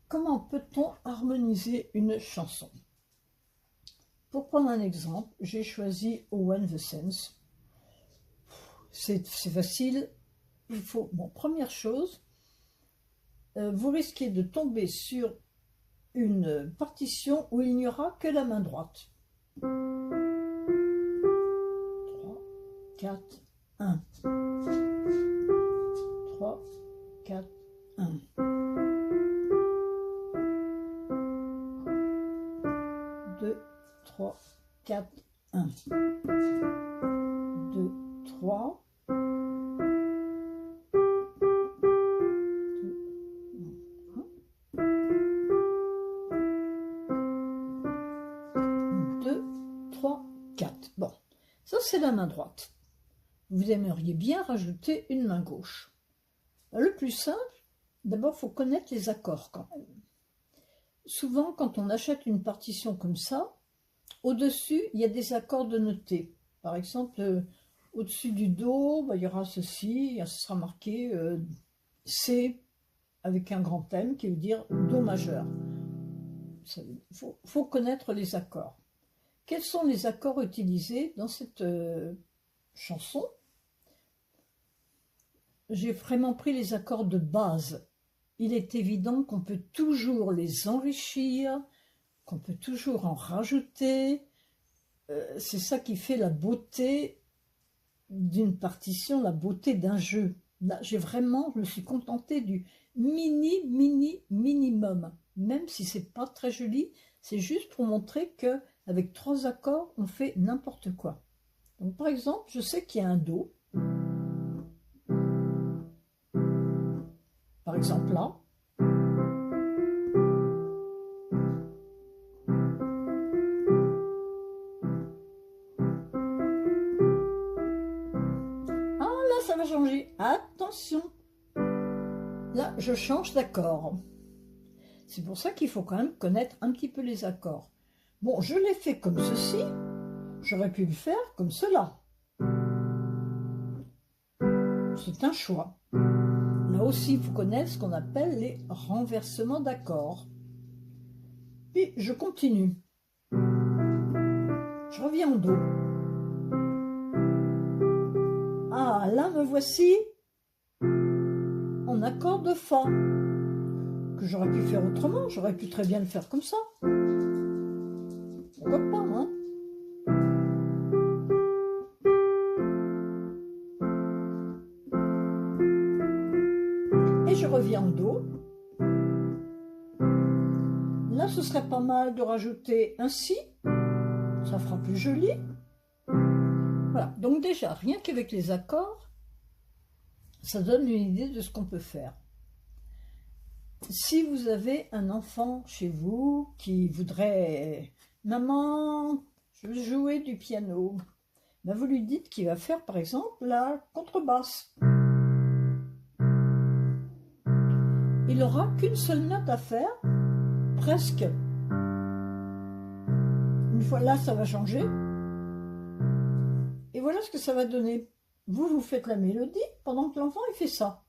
Comment peut-on harmoniser une chanson? Pour prendre un exemple, j'ai choisi Owen the Sense. C'est facile. Il faut, bon, première chose, vous risquez de tomber sur une partition où il n'y aura que la main droite. 3, 4, 1. 3, 4, 1. 2, 3, 4, 1. 2, 3. 2, 3, 4. Bon, ça c'est la main droite. Vous aimeriez bien rajouter une main gauche. Le plus simple, d'abord il faut connaître les accords quand même. Souvent quand on achète une partition comme ça, au-dessus il y a des accords de noter. Par exemple, au-dessus du Do, il y aura ceci, ce sera marqué C avec un grand M qui veut dire Do majeur. Il faut connaître les accords. Quels sont les accords utilisés dans cette chanson? J'ai vraiment pris les accords de base. Il est évident qu'on peut toujours les enrichir, qu'on peut toujours en rajouter. C'est ça qui fait la beauté d'une partition, la beauté d'un jeu. Là, je me suis contentée du minimum. Même si c'est pas très joli, c'est juste pour montrer que avec 3 accords, on fait n'importe quoi. Donc par exemple, je sais qu'il y a un Do. Par exemple là. Ah là, ça va changer. Attention. Là, je change d'accord. C'est pour ça qu'il faut quand même connaître un petit peu les accords. Bon, je l'ai fait comme ceci. J'aurais pu le faire comme cela. C'est un choix. Là aussi, il faut connaître ce qu'on appelle les renversements d'accords. Puis, je continue. Je reviens en Do. Ah, là, me voici en accord de Fa. Que j'aurais pu faire autrement. J'aurais pu très bien le faire comme ça. Pourquoi pas, hein? Et je reviens en Do. Là, ce serait pas mal de rajouter un Si. Ça fera plus joli. Voilà. Donc déjà, rien qu'avec les accords, ça donne une idée de ce qu'on peut faire. Si vous avez un enfant chez vous qui voudrait « Maman, je veux jouer du piano », ben vous lui dites qu'il va faire par exemple la contrebasse. Il n'aura qu'une seule note à faire, presque. Une fois là, ça va changer. Et voilà ce que ça va donner. Vous faites la mélodie pendant que l'enfant il fait ça.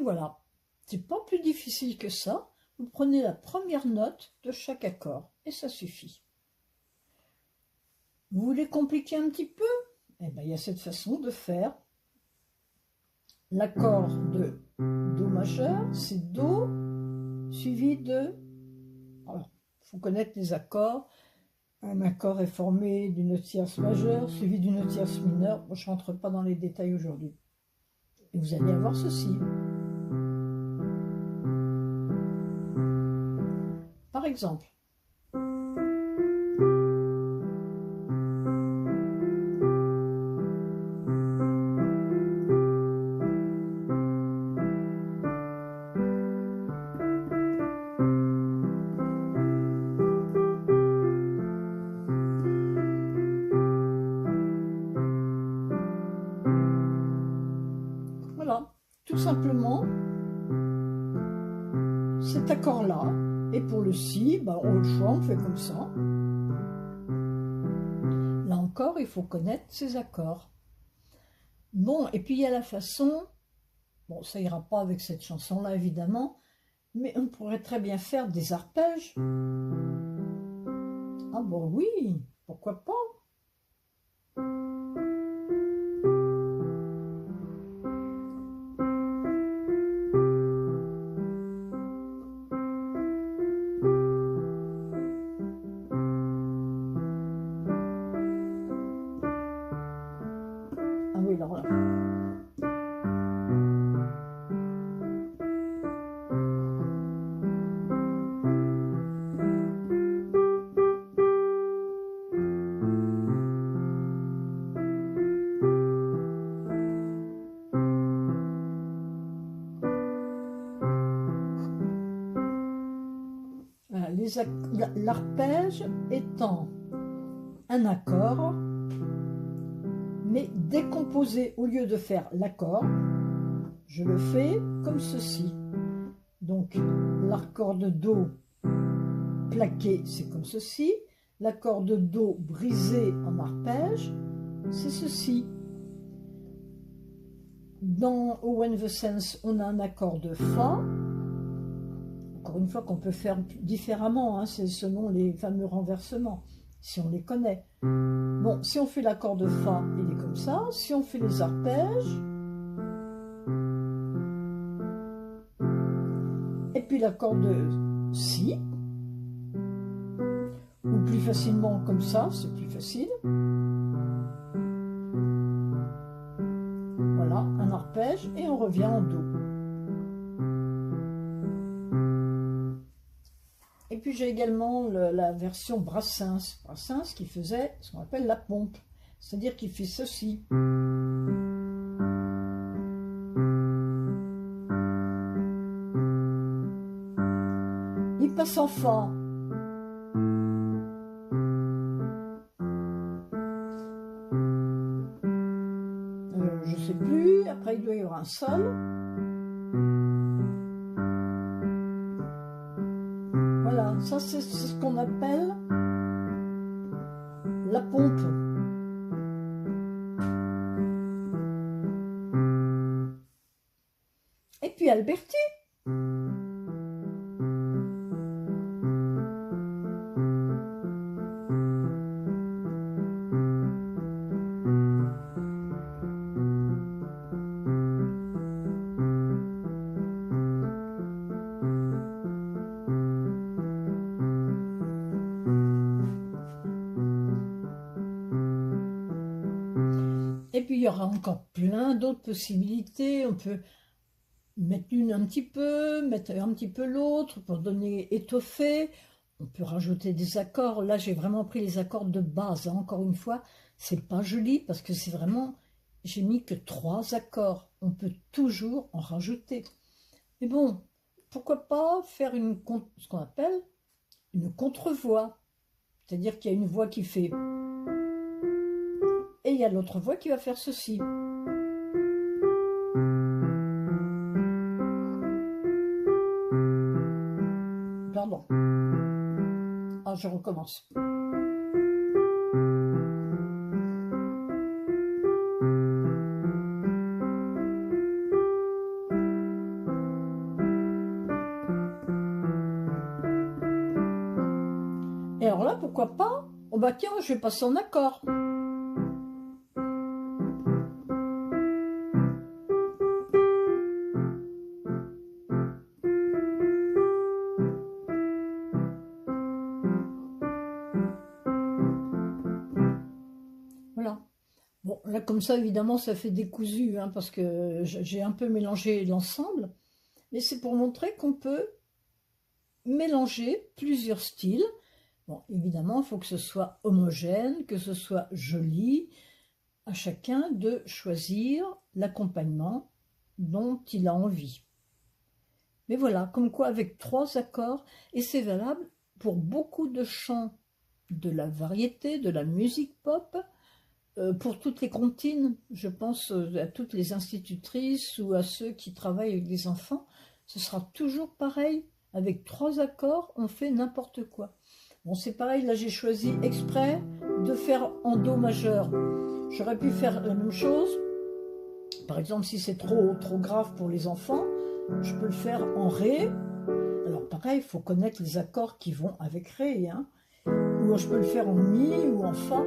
Voilà, c'est pas plus difficile que ça. Vous prenez la première note de chaque accord et ça suffit. Vous voulez compliquer un petit peu? Eh bien, il y a cette façon de faire. L'accord de Do majeur, c'est Do suivi de... Alors, il faut connaître les accords. Un accord est formé d'une tierce majeure suivi d'une tierce mineure. Moi, je ne rentre pas dans les détails aujourd'hui. Et vous allez avoir ceci. Par exemple, simplement cet accord-là. Et pour le si, ben, on a le choix, on fait comme ça. Là encore, il faut connaître ces accords. Bon, et puis il y a la façon, bon, ça ira pas avec cette chanson-là, évidemment, mais on pourrait très bien faire des arpèges. Ah bon, oui, pourquoi pas? Ah oui, alors là. L'arpège étant un accord, mais décomposé, au lieu de faire l'accord, je le fais comme ceci. Donc l'accord de Do plaqué, c'est comme ceci. L'accord de Do brisé en arpège, c'est ceci. Dans Owen the Sense, on a un accord de Fa. Encore une fois qu'on peut faire différemment, hein, c'est selon les fameux renversements, si on les connaît. Bon, si on fait l'accord de Fa, il est comme ça. Si on fait les arpèges, et puis l'accord de Si, ou plus facilement comme ça, c'est plus facile. Voilà, un arpège, et on revient en Do. Et puis j'ai également la version Brassens. Brassens qui faisait ce qu'on appelle la pompe. C'est-à-dire qu'il fait ceci. Il passe en Fa. Je ne sais plus. Après il doit y avoir un Sol. Voilà, ça c'est ce qu'on appelle la pompe. Et puis Alberti. Et puis il y aura encore plein d'autres possibilités. On peut mettre l'une un petit peu, mettre un petit peu l'autre pour donner étoffé. On peut rajouter des accords. Là, j'ai vraiment pris les accords de base. Hein. Encore une fois, c'est pas joli parce que c'est vraiment, j'ai mis que 3 accords. On peut toujours en rajouter. Mais bon, pourquoi pas faire ce qu'on appelle une contre-voix. C'est-à-dire qu'il y a une voix qui fait et il y a l'autre voix qui va faire ceci. Pardon. Ah, je recommence. Et alors là, pourquoi pas? Oh bah tiens, je vais passer en accord. Voilà. Bon, là, comme ça, évidemment, ça fait décousu, hein, parce que j'ai un peu mélangé l'ensemble. Mais c'est pour montrer qu'on peut mélanger plusieurs styles. Bon, évidemment, il faut que ce soit homogène, que ce soit joli. À chacun de choisir l'accompagnement dont il a envie. Mais voilà, comme quoi avec 3 accords, et c'est valable pour beaucoup de chants de la variété, de la musique pop, Pour toutes les comptines, je pense à toutes les institutrices ou à ceux qui travaillent avec des enfants, ce sera toujours pareil. Avec 3 accords, on fait n'importe quoi. Bon, c'est pareil, là j'ai choisi exprès de faire en Do majeur. J'aurais pu faire la même chose. Par exemple, si c'est trop grave pour les enfants, je peux le faire en Ré. Alors pareil, il faut connaître les accords qui vont avec Ré. Hein. Ou je peux le faire en Mi ou en Fa.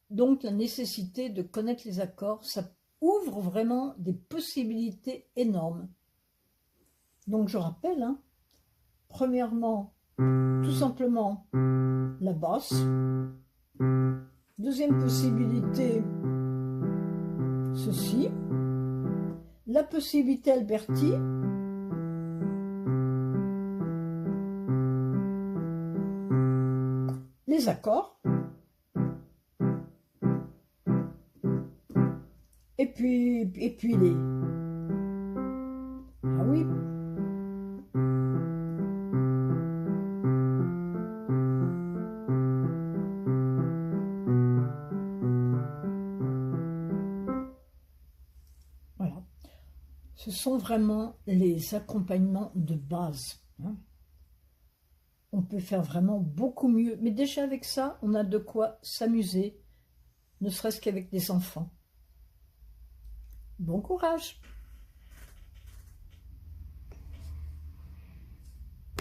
Donc la nécessité de connaître les accords, ça ouvre vraiment des possibilités énormes. Donc je rappelle, hein, premièrement, tout simplement la basse. Deuxième possibilité, ceci. La possibilité Alberti. Les accords. Et puis les... Ah oui. Voilà. Ce sont vraiment les accompagnements de base. Hein. On peut faire vraiment beaucoup mieux. Mais déjà avec ça, on a de quoi s'amuser, ne serait-ce qu'avec des enfants. Bon courage!